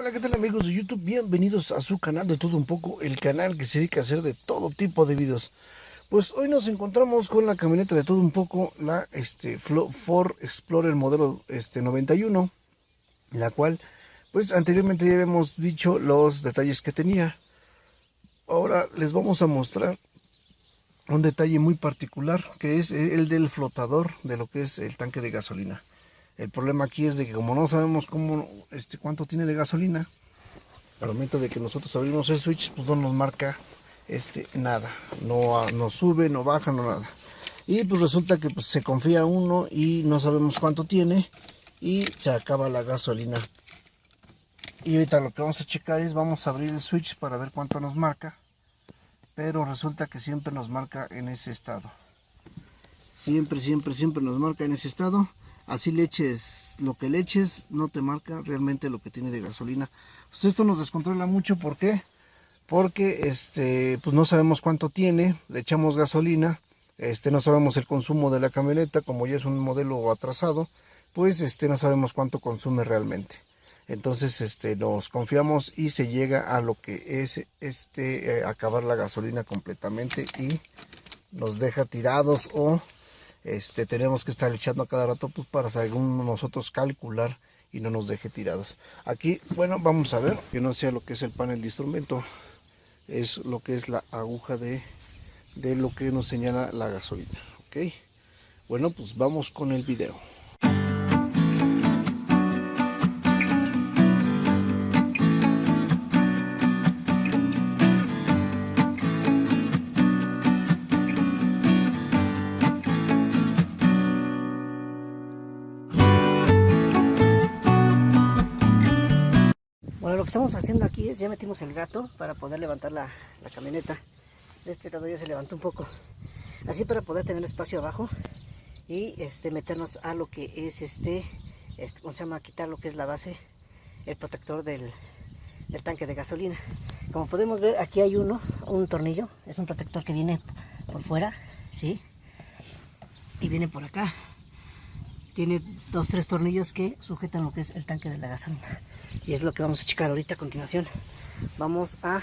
Hola, ¿qué tal amigos de YouTube? Bienvenidos a su canal de Todo Un Poco, el canal que se dedica a hacer de todo tipo de videos. Pues hoy nos encontramos con la camioneta de Todo Un Poco, la Ford Explorer modelo 91, la cual pues anteriormente ya habíamos dicho los detalles que tenía. Ahora les vamos a mostrar un detalle muy particular, que es el del flotador de lo que es el tanque de gasolina. El problema aquí es de que como no sabemos cuánto tiene de gasolina, al momento de que nosotros abrimos el switch, pues no nos marca nada, no sube, no baja, no nada. Y pues resulta que pues, se confía uno y no sabemos cuánto tiene y se acaba la gasolina. Y ahorita lo que vamos a checar es, vamos a abrir el switch para ver cuánto nos marca, pero resulta que siempre nos marca en ese estado. Siempre nos marca en ese estado. Así le eches lo que le eches, no te marca realmente lo que tiene de gasolina. Pues esto nos descontrola mucho. ¿Por qué? Porque pues no sabemos cuánto tiene, le echamos gasolina, no sabemos el consumo de la camioneta, como ya es un modelo atrasado, pues no sabemos cuánto consume realmente. Entonces nos confiamos y se llega a lo que es acabar la gasolina completamente y nos deja tirados o tenemos que estar echando a cada rato pues para según nosotros calcular y no nos deje tirados. Aquí, bueno, vamos a ver, que no sea lo que es el panel de instrumento, es lo que es la aguja de lo que nos señala la gasolina. Ok, bueno, pues vamos con el video. Bueno, lo que estamos haciendo aquí es, ya metimos el gato para poder levantar la camioneta. De este lado ya se levantó un poco, así para poder tener espacio abajo y meternos a lo que es ¿cómo se llama? Quitar lo que es la base, el protector del tanque de gasolina. Como podemos ver, aquí hay un tornillo, es un protector que viene por fuera, ¿sí? Y viene por acá. Tiene 2-3 tornillos que sujetan lo que es el tanque de la gasolina. Y es lo que vamos a checar ahorita a continuación. Vamos a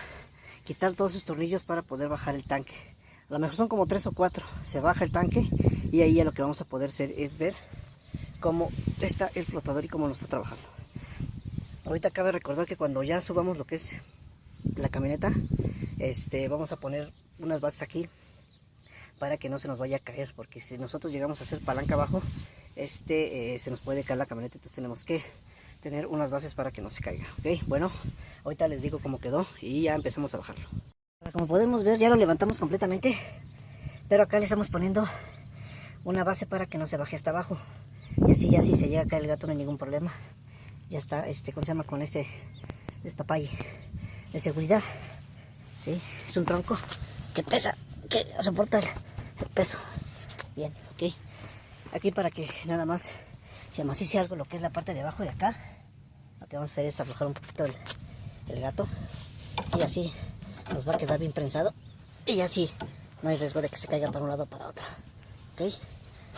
quitar todos esos tornillos para poder bajar el tanque. A lo mejor son como 3 o 4. Se baja el tanque y ahí ya lo que vamos a poder hacer es ver cómo está el flotador y cómo lo está trabajando. Ahorita cabe recordar que cuando ya subamos lo que es la camioneta, vamos a poner unas bases aquí para que no se nos vaya a caer, porque si nosotros llegamos a hacer palanca abajo, se nos puede caer la camioneta. Entonces tenemos que tener unas bases para que no se caiga. Ok, bueno, ahorita les digo cómo quedó y ya empezamos a bajarlo. Como podemos ver, ya lo levantamos completamente, pero acá le estamos poniendo una base para que no se baje hasta abajo, y así ya si se llega a caer el gato no hay ningún problema. Ya está, ¿cómo se llama? Con despapalle de seguridad, ¿sí? Es un tronco que pesa, que soporta el peso. Bien, ok. Aquí para que nada más se amacice algo lo que es la parte de abajo de acá, lo que vamos a hacer es aflojar un poquito el gato, y así nos va a quedar bien prensado y así no hay riesgo de que se caiga para un lado o para otro. Ok,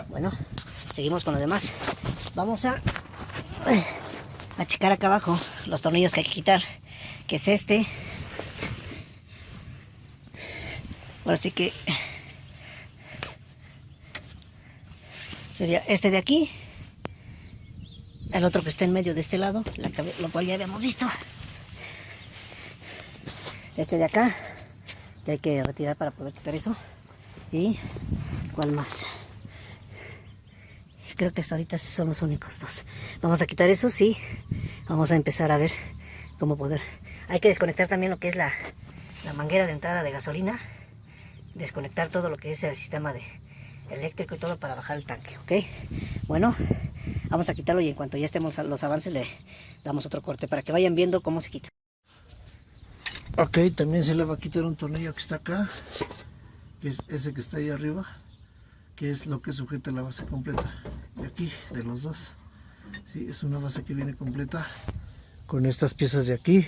bueno, seguimos con lo demás. Vamos a checar acá abajo los tornillos que hay que quitar, que es ahora sí que sería este de aquí, el otro que está en medio de este lado, lo cual ya habíamos visto. Este de acá, que hay que retirar para poder quitar eso. Y ¿cuál más? Creo que hasta ahorita son los únicos dos. Vamos a quitar eso, sí. Vamos a empezar a ver cómo poder. Hay que desconectar también lo que es la manguera de entrada de gasolina. Desconectar todo lo que es el sistema eléctrico y todo para bajar el tanque, ¿ok? Bueno, vamos a quitarlo y en cuanto ya estemos a los avances le damos otro corte para que vayan viendo cómo se quita. Ok, también se le va a quitar un tornillo que está acá, que es ese que está ahí arriba, que es lo que sujeta la base completa. Y aquí, de los dos, sí, es una base que viene completa con estas piezas de aquí.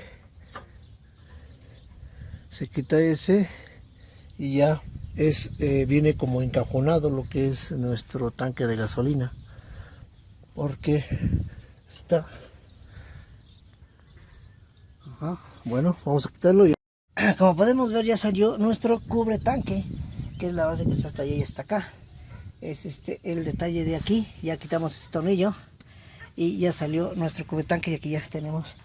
Se quita ese y ya viene como encajonado lo que es nuestro tanque de gasolina, porque está Bueno, vamos a quitarlo. Como podemos ver, ya salió nuestro cubre tanque, que es la base que está hasta allá y está acá. Es el detalle de aquí. Ya quitamos este tornillo y ya salió nuestro cubre tanque, y aquí ya tenemos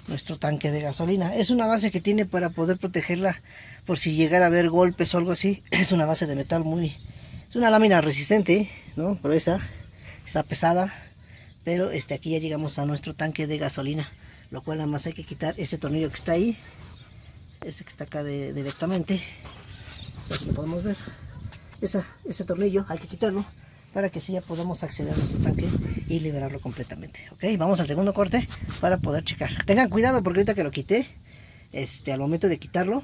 nuestro tanque de gasolina. Es una base que tiene para poder protegerla por si llegara a haber golpes o algo así. Es una base de metal es una lámina resistente, ¿no? Pero esa está pesada. Pero aquí ya llegamos a nuestro tanque de gasolina, lo cual nada más hay que quitar ese tornillo que está ahí, que está acá directamente. Así lo podemos ver. Ese tornillo hay que quitarlo para que así ya podamos acceder a nuestro tanque y liberarlo completamente. Ok, vamos al segundo corte para poder checar. Tengan cuidado porque ahorita que lo quité, al momento de quitarlo,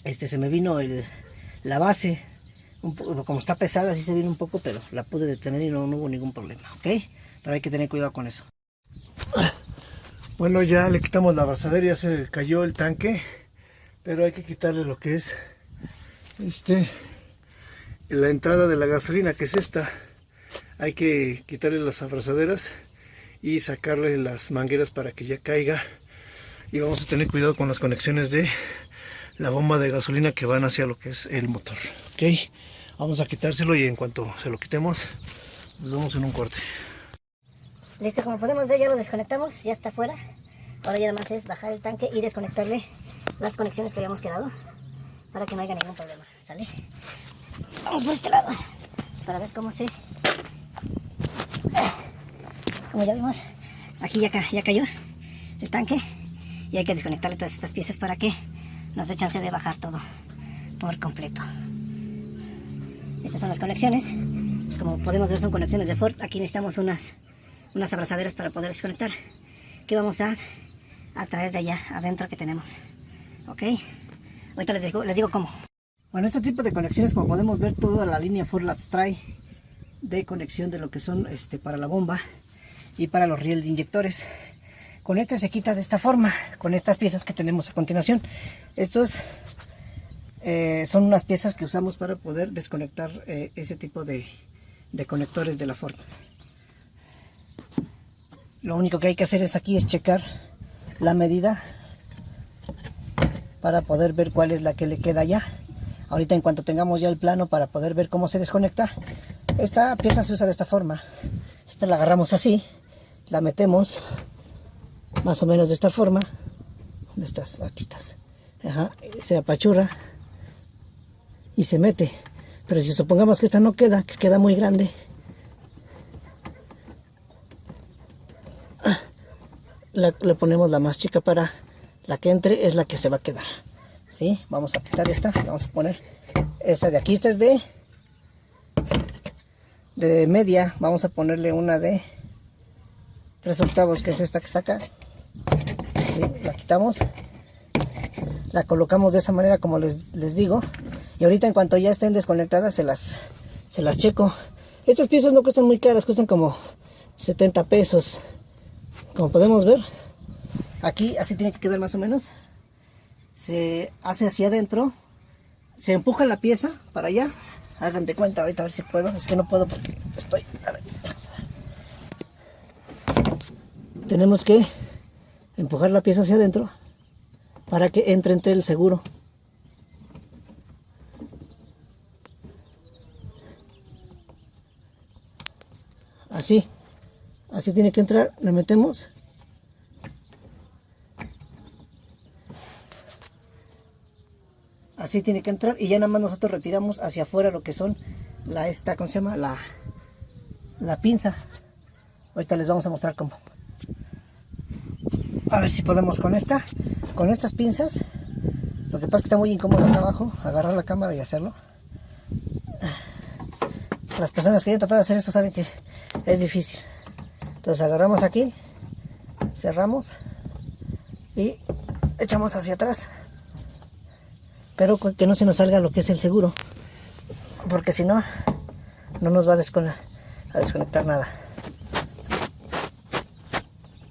se me vino la base, como está pesada, sí se vino un poco, pero la pude detener y no hubo ningún problema. Ok, pero hay que tener cuidado con eso. Bueno, ya le quitamos la abrazadera, ya se cayó el tanque, pero hay que quitarle lo que es la entrada de la gasolina, que es esta. Hay que quitarle las abrazaderas y sacarle las mangueras para que ya caiga, y vamos a tener cuidado con las conexiones de la bomba de gasolina que van hacia lo que es el motor. Ok, vamos a quitárselo y en cuanto se lo quitemos nos vemos en un corte. Listo, como podemos ver ya lo desconectamos, ya está fuera. Ahora ya nada más es bajar el tanque y desconectarle las conexiones que habíamos quedado para que no haya ningún problema. ¿Sale? Vamos por este lado para ver cómo como ya vimos, aquí ya cayó el tanque y hay que desconectarle todas estas piezas para que nos dé chance de bajar todo por completo. Estas son las conexiones. Pues como podemos ver son conexiones de Ford. Aquí necesitamos unas abrazaderas para poder desconectar, que vamos a traer de allá adentro que tenemos. Ok, ahorita les digo cómo. Bueno, este tipo de conexiones, como podemos ver, toda la línea Ford las trae de conexión de lo que son para la bomba y para los rieles de inyectores. Con este se quita de esta forma, con estas piezas que tenemos a continuación. Estos son unas piezas que usamos para poder desconectar ese tipo de conectores de la Ford. Lo único que hay que hacer aquí es checar la medida para poder ver cuál es la que le queda ya. Ahorita, en cuanto tengamos ya el plano para poder ver cómo se desconecta, esta pieza se usa de esta forma. Esta la agarramos así, la metemos más o menos de esta forma. ¿Dónde estás? Aquí estás. Ajá, se apachurra y se mete. Pero si supongamos que esta no queda, que queda muy grande, le ponemos la más chica para la que entre, es la que se va a quedar. ¿Sí? Vamos a quitar esta, vamos a poner esta de aquí. Esta es de media, vamos a ponerle una de 3/8, que es esta que está acá. ¿Sí? La quitamos, la colocamos de esa manera como les digo, y ahorita en cuanto ya estén desconectadas se las checo. Estas piezas no cuestan muy caras, cuestan como 70 pesos. Como podemos ver, aquí así tiene que quedar más o menos. Se hace hacia adentro, se empuja la pieza para allá. Hagan de cuenta, ahorita a ver si puedo. Es que no puedo porque estoy... A ver. Tenemos que empujar la pieza hacia adentro para que entre el seguro. Así tiene que entrar. Le metemos. Así tiene que entrar, y ya nada más nosotros retiramos hacia afuera lo que son ¿cómo se llama? La pinza. Ahorita les vamos a mostrar cómo. A ver si podemos con estas pinzas. Lo que pasa es que está muy incómodo acá abajo agarrar la cámara y hacerlo. Las personas que han tratado de hacer esto saben que es difícil. Entonces agarramos aquí, cerramos y echamos hacia atrás, pero que no se nos salga lo que es el seguro, porque si no, no nos va a desconectar nada.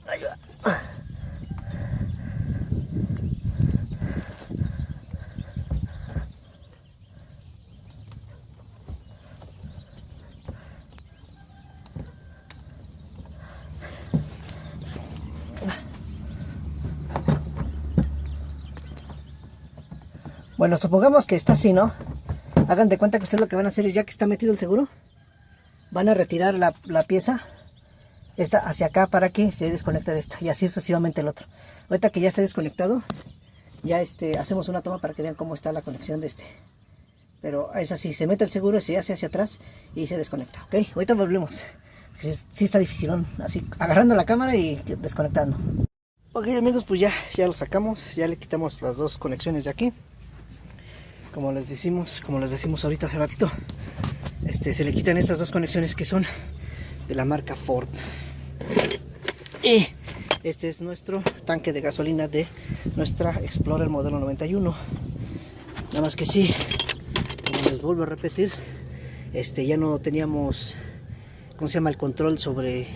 Ahí va. Bueno, supongamos que está así, ¿no? Hagan de cuenta que ustedes lo que van a hacer es, ya que está metido el seguro, van a retirar la pieza esta hacia acá para que se desconecte de esta, y así sucesivamente el otro. Ahorita que ya esté desconectado, ya hacemos una toma para que vean cómo está la conexión de este. Pero es así, se mete el seguro, se hace hacia atrás y se desconecta, ¿ok? Ahorita volvemos. Sí está dificilón, así agarrando la cámara y desconectando. Ok amigos, pues ya lo sacamos, ya le quitamos las dos conexiones de aquí. Como les decimos ahorita hace ratito, se le quitan estas dos conexiones que son de la marca Ford. Y este es nuestro tanque de gasolina de nuestra Explorer modelo 91. Nada más que sí, como les vuelvo a repetir, ya no teníamos, ¿cómo se llama?, el control sobre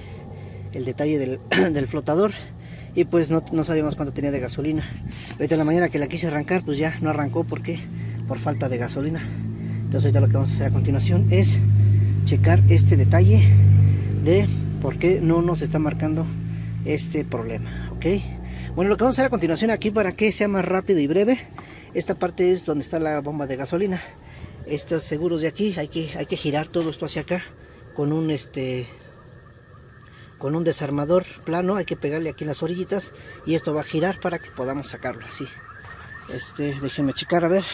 el detalle del flotador, y pues no sabíamos cuánto tenía de gasolina. Ahorita en la mañana que la quise arrancar, pues ya no arrancó porque por falta de gasolina. Entonces ahorita lo que vamos a hacer a continuación es checar este detalle de por qué no nos está marcando este problema, ¿ok? Bueno, lo que vamos a hacer a continuación aquí, para que sea más rápido y breve, esta parte es donde está la bomba de gasolina. Estos seguros de aquí hay que girar todo esto hacia acá con un desarmador plano. Hay que pegarle aquí en las orillitas y esto va a girar para que podamos sacarlo así. Déjenme checar a ver.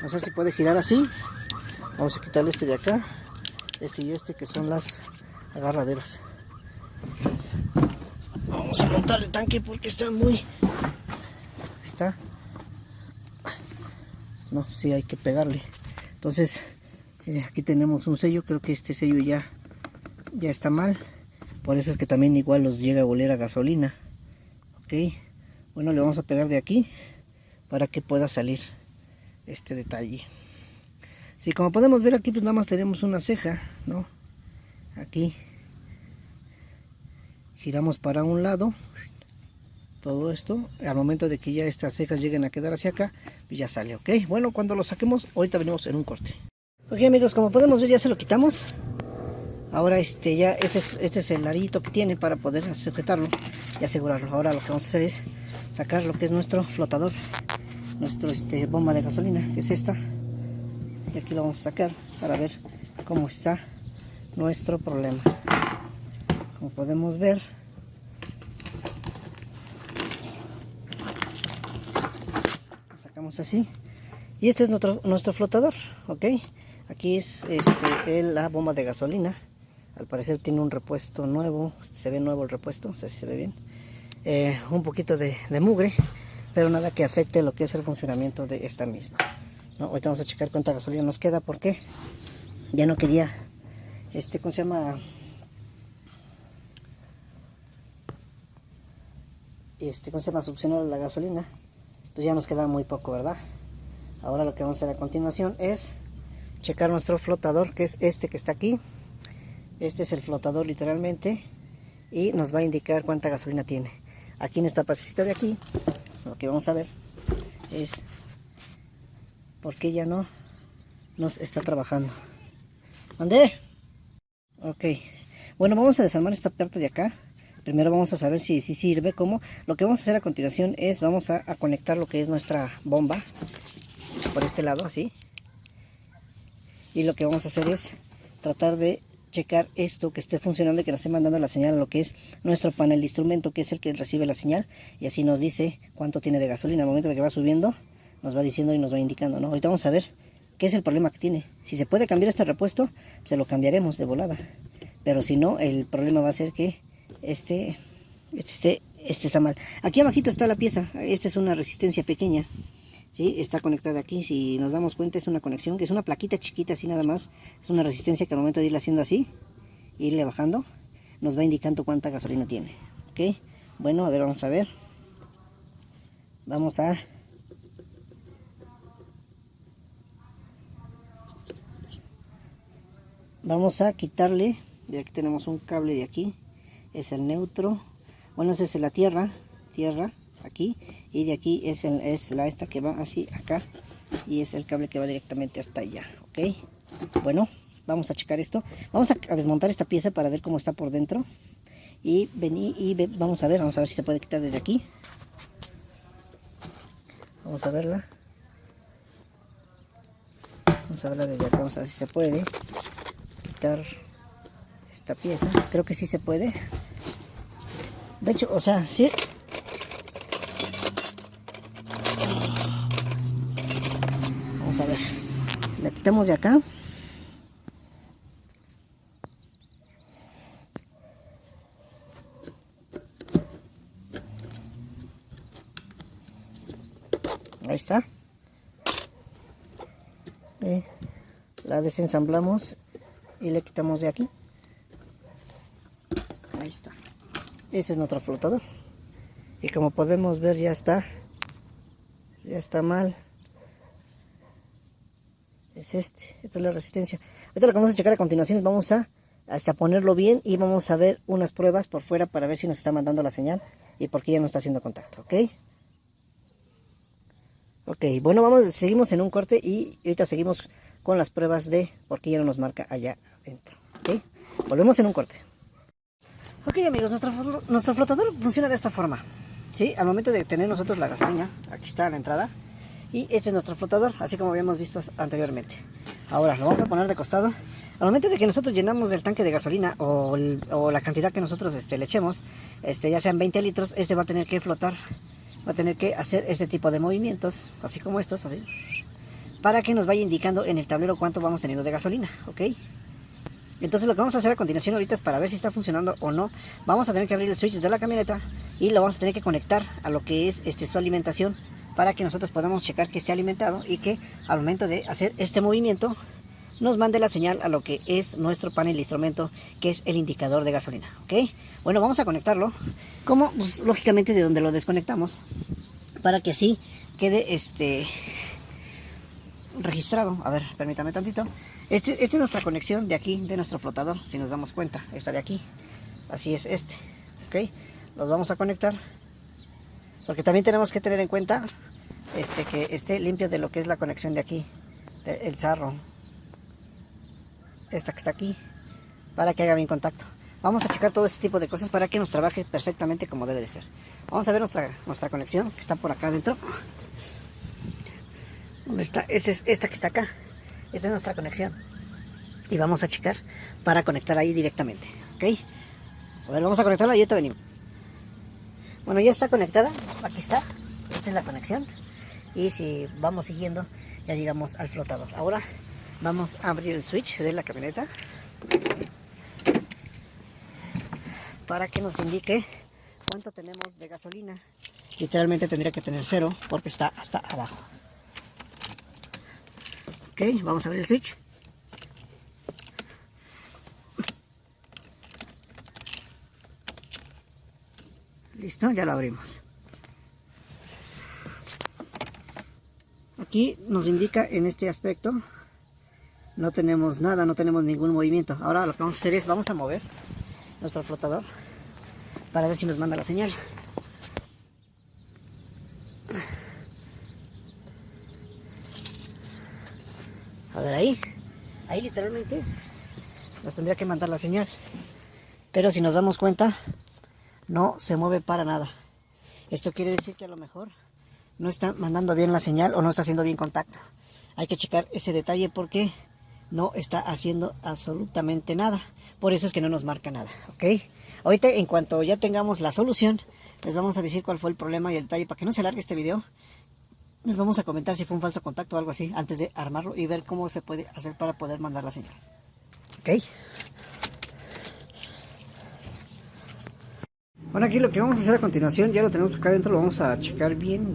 No sé si puede girar así. Vamos a quitarle este de acá, y que son las agarraderas. Vamos a montar el tanque porque está no, sí hay que pegarle. Entonces aquí tenemos un sello. Creo que este sello ya está mal, por eso es que también igual los llega a oler a gasolina. Ok, bueno, le vamos a pegar de aquí para que pueda salir este detalle. Sí, como podemos ver aquí, pues nada más tenemos una ceja, ¿no? Aquí giramos para un lado todo esto. Al momento de que ya estas cejas lleguen a quedar hacia acá, pues ya sale, ¿ok? Bueno, cuando lo saquemos, ahorita venimos en un corte. Ok amigos, como podemos ver ya se lo quitamos. Ahora ya este es el arito que tiene para poder sujetarlo y asegurarlo. Ahora lo que vamos a hacer es sacar lo que es nuestro flotador, nuestro bomba de gasolina, que es esta. Y aquí lo vamos a sacar para ver cómo está nuestro problema. Como podemos ver, lo sacamos así. Y este es nuestro flotador, ¿ok? Aquí es la bomba de gasolina. Al parecer tiene un repuesto nuevo, se ve nuevo el repuesto, no sé si se ve bien. Un poquito de mugre, pero nada que afecte lo que es el funcionamiento de esta misma. No, ahorita vamos a checar cuánta gasolina nos queda, porque ya no quería, ¿cómo se llama? ¿Cómo se llama? Succionar la gasolina. Pues ya nos queda muy poco, ¿verdad? Ahora lo que vamos a hacer a continuación es checar nuestro flotador, que es este que está aquí. Este es el flotador literalmente, y nos va a indicar cuánta gasolina tiene. Aquí en esta pasecita de aquí, lo que vamos a ver es por qué ya no nos está trabajando. ¿Dónde? Ok, bueno, vamos a desarmar esta parte de acá. Primero vamos a saber si sirve. Como lo que vamos a hacer a continuación es vamos a conectar lo que es nuestra bomba por este lado, así. Y lo que vamos a hacer es tratar de checar esto, que esté funcionando y que nos esté mandando la señal a lo que es nuestro panel de instrumento, que es el que recibe la señal, y así nos dice cuánto tiene de gasolina. Al momento de que va subiendo, nos va diciendo y nos va indicando, ¿no? Ahorita vamos a ver qué es el problema que tiene. Si se puede cambiar este repuesto, se lo cambiaremos de volada. Pero si no, el problema va a ser que este está mal. Aquí abajito está la pieza. Esta es una resistencia pequeña, ¿sí? Está conectada aquí. Si nos damos cuenta, es una conexión, que es una plaquita chiquita así nada más. Es una resistencia que al momento de irla haciendo así, irle bajando, nos va indicando cuánta gasolina tiene. ¿Ok? Bueno, a ver, vamos a ver. Vamos a quitarle. De aquí tenemos un cable de aquí. Es el neutro. Bueno, esa es la tierra aquí. Y de aquí es esta que va así acá. Y es el cable que va directamente hasta allá. ¿Ok? Bueno, vamos a checar esto. Vamos a desmontar esta pieza para ver cómo está por dentro. Y vamos a ver si se puede quitar desde aquí. Vamos a verla. Vamos a verla desde acá, vamos a ver si se puede quitar esta pieza. Creo que sí se puede. De hecho, o sea, sí. Vamos a ver. Si la quitamos de acá. Ahí está. La desensamblamos y le quitamos de aquí. Ahí está. Este es nuestro flotador. Y como podemos ver ya está mal. Es esta es la resistencia. Ahorita lo que vamos a checar a continuación es vamos a hasta ponerlo bien y vamos a ver unas pruebas por fuera para ver si nos está mandando la señal y por qué ya no está haciendo contacto, ¿ok? Ok, bueno, seguimos en un corte y ahorita seguimos con las pruebas de por qué ya no nos marca allá adentro, ¿ok? Volvemos en un corte. Ok amigos, nuestro flotador funciona de esta forma, ¿sí? Al momento de tener nosotros la gasolina, aquí está la entrada, y este es nuestro flotador, así como habíamos visto anteriormente. Ahora lo vamos a poner de costado. Al momento de que nosotros llenamos el tanque de gasolina o la cantidad que nosotros le echemos, ya sean 20 litros, va a tener que flotar, va a tener que hacer este tipo de movimientos, así como estos, así, para que nos vaya indicando en el tablero cuánto vamos teniendo de gasolina, ¿ok? Entonces lo que vamos a hacer a continuación ahorita es para ver si está funcionando o no. Vamos a tener que abrir el switch de la camioneta y lo vamos a tener que conectar a lo que es su alimentación para que nosotros podamos checar que esté alimentado y que al momento de hacer este movimiento nos mande la señal a lo que es nuestro panel de instrumento, que es el indicador de gasolina, ¿ok? Bueno, vamos a conectarlo como pues, lógicamente de donde lo desconectamos para que así quede registrado. A ver, permítame tantito. Esta es nuestra conexión de aquí, de nuestro flotador, si nos damos cuenta, esta de aquí. Así es ¿ok? Los vamos a conectar, porque también tenemos que tener en cuenta que esté limpio de lo que es la conexión de aquí, el sarro, esta que está aquí, para que haga bien contacto. Vamos a checar todo este tipo de cosas para que nos trabaje perfectamente como debe de ser. Vamos a ver nuestra conexión, que está por acá adentro. ¿Dónde está? Esta que está acá. Esta es nuestra conexión. Y vamos a checar para conectar ahí directamente, ¿ok? A ver, vamos a conectarla y ahorita venimos. Bueno, ya está conectada. Aquí está. Esta es la conexión. Y si vamos siguiendo, ya llegamos al flotador. Ahora vamos a abrir el switch de la camioneta para que nos indique cuánto tenemos de gasolina. Literalmente tendría que tener 0 porque está hasta abajo. Ok, vamos a abrir el switch. Listo, ya lo abrimos. Aquí nos indica en este aspecto, no tenemos nada, no tenemos ningún movimiento. Ahora lo que vamos a hacer es, vamos a mover nuestro flotador para ver si nos manda la señal. A ver, ahí literalmente nos tendría que mandar la señal, pero si nos damos cuenta no se mueve para nada. Esto quiere decir que a lo mejor no está mandando bien la señal o no está haciendo bien contacto. Hay que checar ese detalle porque no está haciendo absolutamente nada. Por eso es que no nos marca nada, ¿ok? Ahorita en cuanto ya tengamos la solución, les vamos a decir cuál fue el problema y el detalle para que no se alargue este video. Les vamos a comentar si fue un falso contacto o algo así antes de armarlo y ver cómo se puede hacer para poder mandar la señal, ¿ok? Bueno, aquí lo que vamos a hacer a continuación, ya lo tenemos acá adentro, lo vamos a checar bien.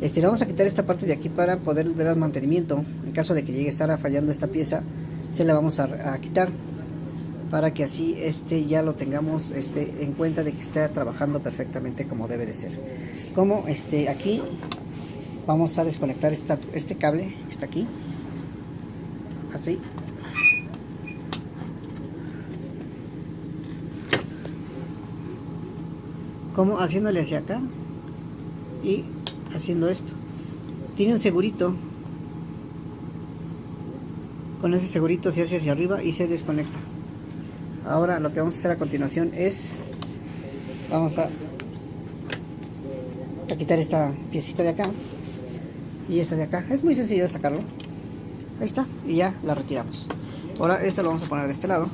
Le vamos a quitar esta parte de aquí para poder dar mantenimiento. En caso de que llegue a estar fallando esta pieza, se la vamos a quitar para que así ya lo tengamos en cuenta de que está trabajando perfectamente como debe de ser. Como aquí vamos a desconectar este cable que está aquí, así. Como haciéndole hacia acá y haciendo esto. Tiene un segurito. Con ese segurito se hace hacia arriba y se desconecta. Ahora lo que vamos a hacer a continuación es vamos a quitar esta piecita de acá y esta de acá. Es muy sencillo de sacarlo. Ahí está, y ya la retiramos. Ahora esta lo vamos a poner de este lado.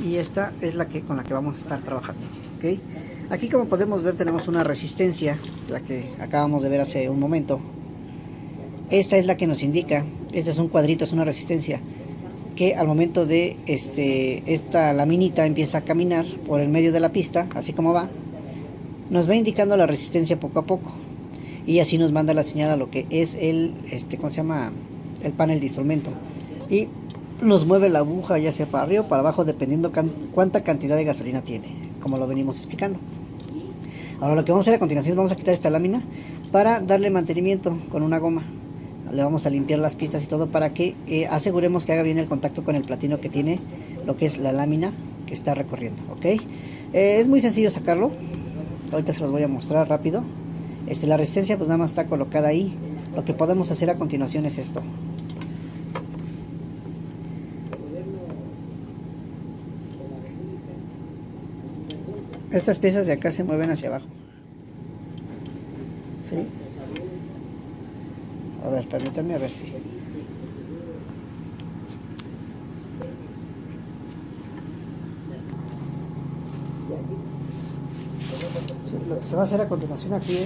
Y esta es la que con la que vamos a estar trabajando, ¿ok? Aquí, como podemos ver, tenemos una resistencia, la que acabamos de ver hace un momento. Esta es la que nos indica, este es un cuadrito, es una resistencia, que al momento de esta laminita empieza a caminar por el medio de la pista, así como va, nos va indicando la resistencia poco a poco. Y así nos manda la señal a lo que es el, ¿cómo se llama? El panel de instrumento. Y nos mueve la aguja ya sea para arriba o para abajo, dependiendo cuánta cantidad de gasolina tiene, como lo venimos explicando. Ahora lo que vamos a hacer a continuación es vamos a quitar esta lámina para darle mantenimiento con una goma. Le vamos a limpiar las pistas y todo para que aseguremos que haga bien el contacto con el platino que tiene lo que es la lámina que está recorriendo, ¿ok? Es muy sencillo sacarlo. Ahorita se los voy a mostrar rápido. La resistencia pues nada más está colocada ahí. Lo que podemos hacer a continuación es esto. Estas piezas de acá se mueven hacia abajo. ¿Sí? A ver, permítanme a ver si... Sí, lo que se va a hacer a continuación aquí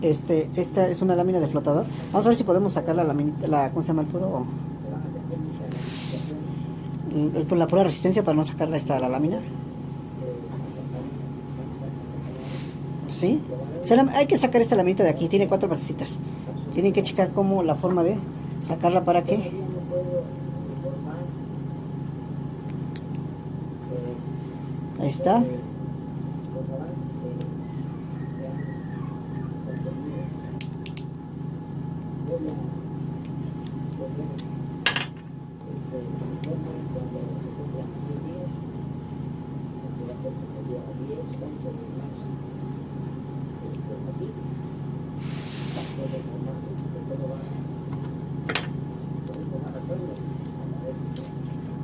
es... esta es una lámina de flotador. Vamos a ver si podemos sacar la lámina, ¿cómo se llama el puro? Con la pura resistencia para no sacarla la lámina. ¿Sí? O sea, hay que sacar esta laminita de aquí, tiene 4 basecitas. Tienen que checar cómo la forma de sacarla para que... Ahí está.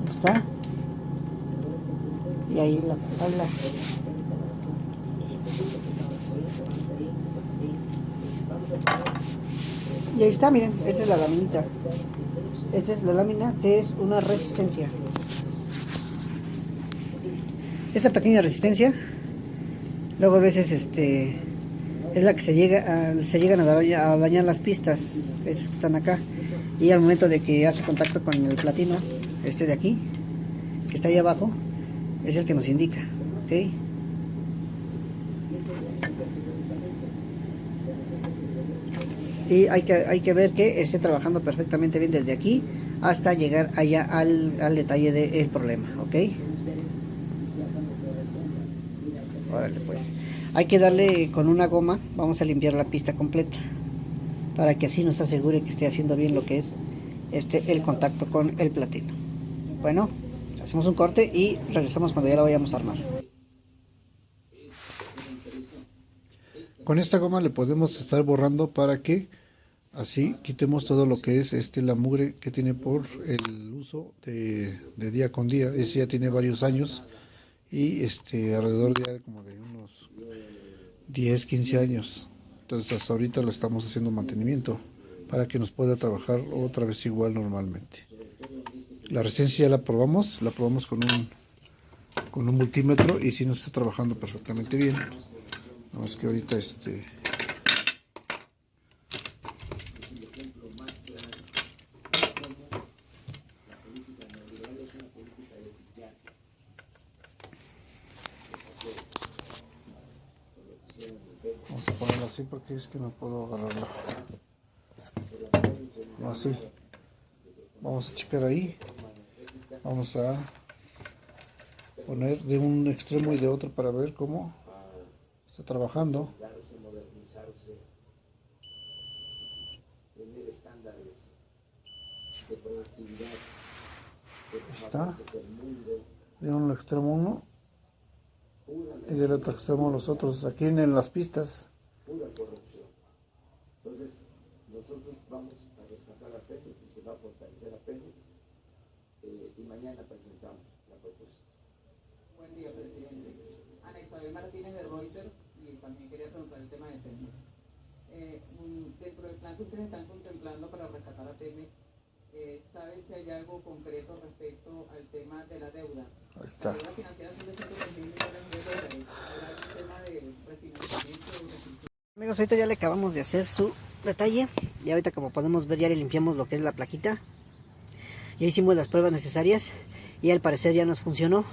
Está. Y ahí la tabla. Y ahí está, miren, esta es la laminita. Esta es la lámina que es una resistencia. Esta pequeña resistencia, luego a veces es la que se llegan a dañar las pistas, estas que están acá. Y al momento de que hace contacto con el platino, de aquí, que está ahí abajo, es el que nos indica, ¿ok? Y hay que ver que esté trabajando perfectamente bien desde aquí hasta llegar allá al detalle del problema, ¿ok? Órale, pues hay que darle con una goma, vamos a limpiar la pista completa para que así nos asegure que esté haciendo bien lo que es el contacto con el platino. Bueno, hacemos un corte y regresamos cuando ya la vayamos a armar. Con esta goma le podemos estar borrando para que así quitemos todo lo que es la mugre que tiene por el uso de día con día. Ese ya tiene varios años y alrededor de como de unos 10, 15 años. Entonces hasta ahorita lo estamos haciendo mantenimiento para que nos pueda trabajar otra vez igual normalmente. La resistencia ya la probamos con un multímetro y sí nos está trabajando perfectamente bien. Nada más que ahorita vamos a ponerlo así porque es que no puedo agarrarlo. Así. Vamos a checar ahí. Vamos a poner de un extremo y de otro para ver cómo está trabajando. Está de un extremo uno y del otro extremo los otros, aquí en las pistas. Entonces, nosotros vamos a rescatar a Pemex y se va a fortalecer a Pemex y mañana presentamos la propuesta. Buen día, presidente. Ana Isabel Martínez de Reuters, y también quería preguntar el tema Pemex. Dentro del plan que ustedes están contemplando para rescatar a Pemex, ¿sabes si hay algo concreto respecto al tema de la deuda? Ahí está. La deuda financiera son de 103 mil millones de dólares. ¿Habrá algún tema de refinanciamiento? Amigos, ahorita ya le acabamos de hacer su detalle y ahorita, como podemos ver, ya le limpiamos lo que es la plaquita. Ya hicimos las pruebas necesarias y al parecer ya nos funcionó.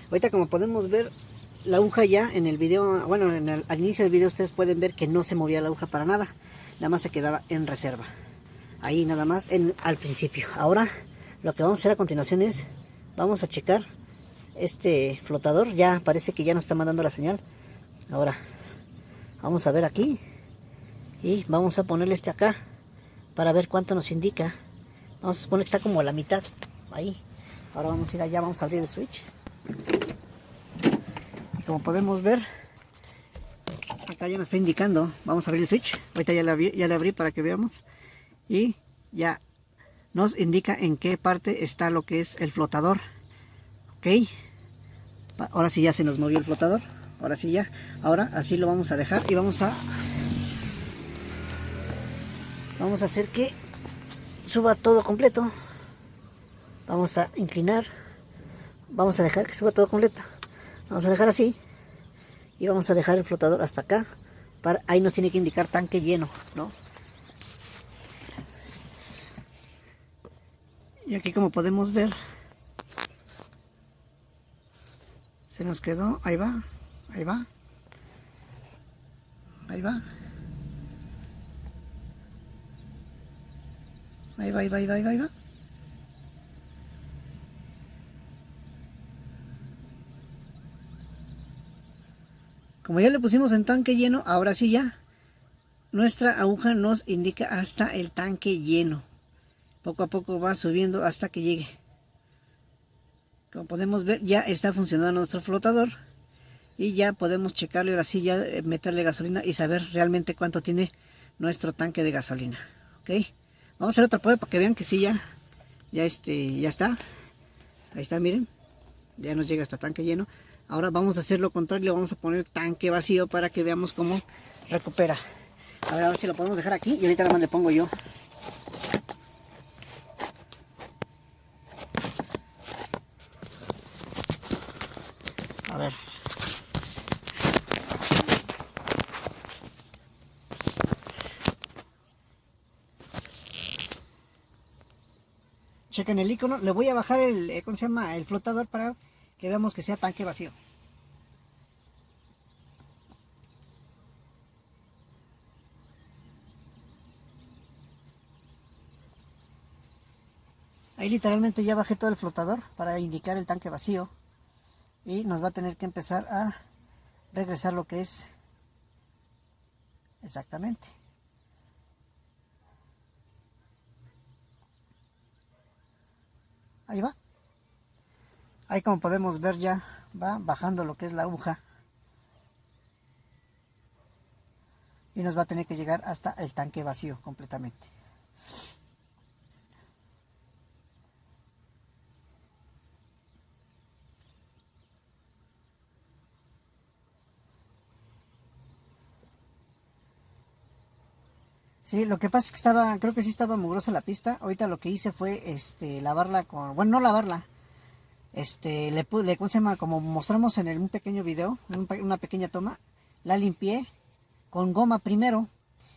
Ahorita, como podemos ver, la aguja ya en el video, bueno, al inicio del video ustedes pueden ver que no se movía la aguja para nada, nada más se quedaba en reserva. Ahí nada más al principio. Ahora lo que vamos a hacer a continuación es, vamos a checar este flotador. Ya parece que ya nos está mandando la señal. Ahora vamos a ver aquí y vamos a ponerle este acá para ver cuánto nos indica. Vamos a suponer que está como a la mitad ahí. Ahora vamos a ir allá, vamos a abrir el switch. Y como podemos ver, acá ya nos está indicando. Vamos a abrir el switch. Ahorita ya le abrí para que veamos. Y ya nos indica en qué parte está lo que es el flotador. Ok. Ahora sí ya se nos movió el flotador. Ahora sí ya. Ahora así lo vamos a dejar y vamos a hacer que suba todo completo. Vamos a inclinar. Vamos a dejar que suba todo completo. Vamos a dejar así. Y vamos a dejar el flotador hasta acá. Ahí nos tiene que indicar tanque lleno, ¿no? Y aquí, como podemos ver, se nos quedó, ahí va, ahí va, ahí va, ahí va, ahí va, ahí va, ahí va, ahí va. Como ya le pusimos en tanque lleno, ahora sí ya, nuestra aguja nos indica hasta el tanque lleno. Poco a poco va subiendo hasta que llegue. Como podemos ver, ya está funcionando nuestro flotador. Y ya podemos checarle, ahora sí, ya meterle gasolina y saber realmente cuánto tiene nuestro tanque de gasolina. Ok. Vamos a hacer otra prueba para que vean que sí, ya está. Ahí está, miren. Ya nos llega hasta tanque lleno. Ahora vamos a hacer lo contrario, vamos a poner tanque vacío para que veamos cómo recupera. A ver si lo podemos dejar aquí y ahorita nada más le pongo yo. A ver. Chequen el icono. Le voy a bajar el, ¿cómo se llama? El flotador para que veamos que sea tanque vacío. Ahí literalmente ya bajé todo el flotador para indicar el tanque vacío. Y nos va a tener que empezar a regresar lo que es exactamente. Ahí va. Ahí, como podemos ver, ya va bajando lo que es la aguja. Y nos va a tener que llegar hasta el tanque vacío completamente. Sí, lo que pasa es que creo que sí estaba mugrosa la pista. Ahorita lo que hice fue lavarla con, bueno, no lavarla. ¿Cómo se llama? Como mostramos en un pequeño video, una pequeña toma, la limpié con goma primero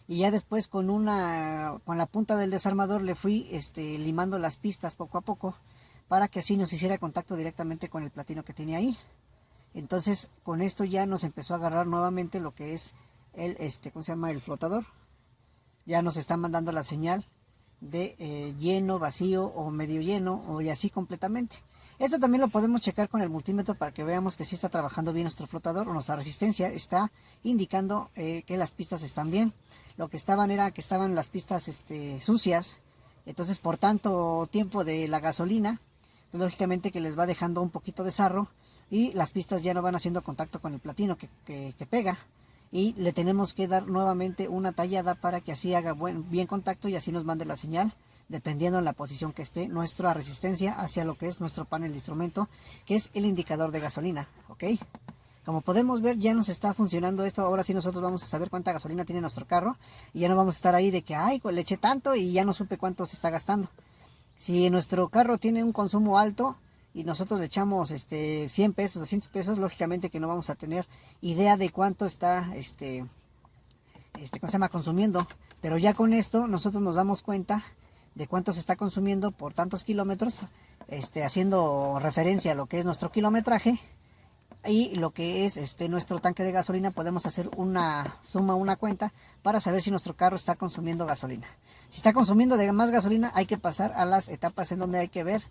y ya después con la punta del desarmador le fui limando las pistas poco a poco para que así nos hiciera contacto directamente con el platino que tenía ahí. Entonces con esto ya nos empezó a agarrar nuevamente lo que es ¿cómo se llama? El flotador. Ya nos está mandando la señal de lleno, vacío o medio lleno o y así completamente. Esto también lo podemos checar con el multímetro para que veamos que sí está trabajando bien nuestro flotador o nuestra resistencia está indicando que las pistas están bien. Lo que estaban era que estaban las pistas sucias, entonces por tanto tiempo de la gasolina, pues lógicamente que les va dejando un poquito de sarro y las pistas ya no van haciendo contacto con el platino que pega. Y le tenemos que dar nuevamente una tallada para que así haga bien contacto y así nos mande la señal, dependiendo de la posición que esté nuestra resistencia hacia lo que es nuestro panel de instrumento, que es el indicador de gasolina, ¿ok? Como podemos ver, ya nos está funcionando esto. Ahora sí nosotros vamos a saber cuánta gasolina tiene nuestro carro. Y ya no vamos a estar ahí de que, ay, le eché tanto y ya no supe cuánto se está gastando. Si nuestro carro tiene un consumo alto y nosotros le echamos 100 pesos, 200 pesos, lógicamente que no vamos a tener idea de cuánto está ¿cómo se llama? Consumiendo. Pero ya con esto nosotros nos damos cuenta de cuánto se está consumiendo por tantos kilómetros, haciendo referencia a lo que es nuestro kilometraje y lo que es nuestro tanque de gasolina. Podemos hacer una suma, una cuenta para saber si nuestro carro está consumiendo gasolina. Si está consumiendo de más gasolina, hay que pasar a las etapas en donde hay que ver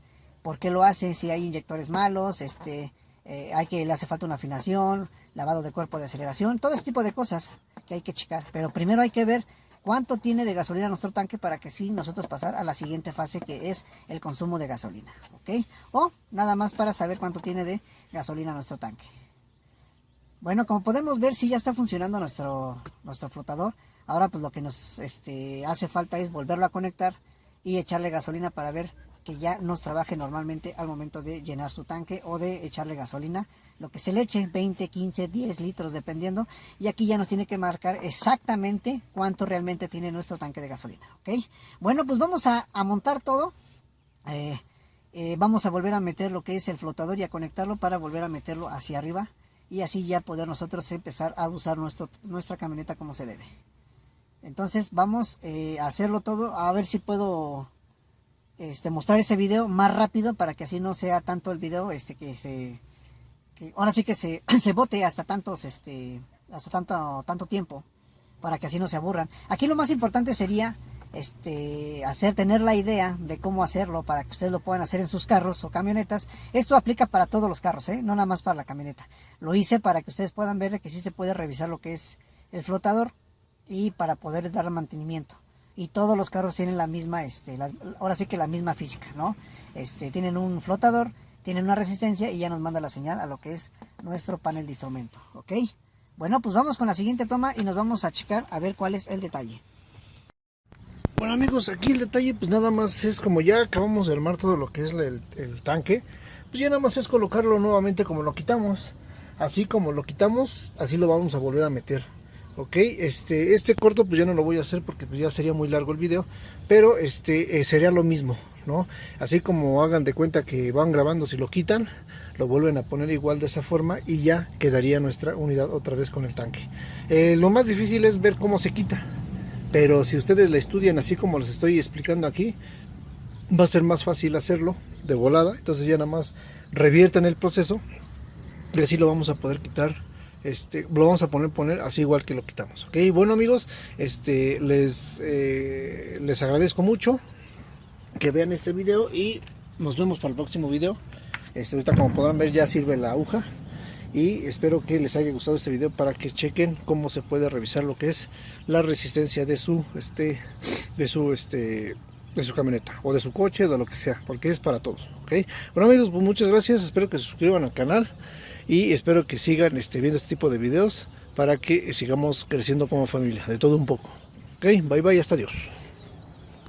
por qué lo hace, si hay inyectores malos, le hace falta una afinación, lavado de cuerpo de aceleración, todo ese tipo de cosas que hay que checar. Pero primero hay que ver cuánto tiene de gasolina nuestro tanque para que sí nosotros pasar a la siguiente fase, que es el consumo de gasolina, ¿ok? O nada más para saber cuánto tiene de gasolina nuestro tanque. Bueno, como podemos ver, sí ya está funcionando nuestro flotador. Ahora pues lo que nos hace falta es volverlo a conectar y echarle gasolina para ver que ya nos trabaje normalmente al momento de llenar su tanque o de echarle gasolina, lo que se le eche, 20, 15, 10 litros dependiendo, y aquí ya nos tiene que marcar exactamente cuánto realmente tiene nuestro tanque de gasolina, ¿ok? Bueno, pues vamos a montar todo. Vamos a volver a meter lo que es el flotador y a conectarlo para volver a meterlo hacia arriba y así ya poder nosotros empezar a usar nuestra camioneta como se debe. Entonces vamos a hacerlo todo, a ver si puedo mostrar ese video más rápido para que así no sea tanto el video que ahora sí que se bote hasta tantos tanto tiempo, para que así no se aburran. Aquí lo más importante sería tener la idea de cómo hacerlo para que ustedes lo puedan hacer en sus carros o camionetas. Esto aplica para todos los carros, no nada más para la camioneta. Lo hice para que ustedes puedan ver que sí se puede revisar lo que es el flotador y para poder dar mantenimiento. Y todos los carros tienen la misma, ahora sí que la misma física, ¿no? Tienen un flotador, tienen una resistencia y ya nos manda la señal a lo que es nuestro panel de instrumento, ¿ok? Bueno, pues vamos con la siguiente toma y nos vamos a checar a ver cuál es el detalle. Bueno amigos, aquí el detalle pues nada más es, como ya acabamos de armar todo lo que es el tanque, pues ya nada más es colocarlo nuevamente como lo quitamos. Así como lo quitamos, así lo vamos a volver a meter. Ok, este corto pues ya no lo voy a hacer porque pues ya sería muy largo el video, pero sería lo mismo, ¿no? Así como hagan de cuenta que van grabando, si lo quitan, lo vuelven a poner igual de esa forma y ya quedaría nuestra unidad otra vez con el tanque. Lo más difícil es ver cómo se quita, pero si ustedes la estudian así como les estoy explicando aquí, va a ser más fácil hacerlo de volada. Entonces ya nada más reviertan el proceso y así lo vamos a poder quitar. Lo vamos a poner así igual que lo quitamos, ok. Bueno amigos, les agradezco mucho que vean este video y nos vemos para el próximo video. Ahorita como podrán ver ya sirve la aguja y espero que les haya gustado este video para que chequen cómo se puede revisar lo que es la resistencia de su camioneta o de su coche, de lo que sea, porque es para todos, ok. Bueno amigos, pues muchas gracias, espero que se suscriban al canal y espero que sigan viendo este tipo de videos para que sigamos creciendo como familia, de todo un poco. Ok, bye bye, hasta adiós.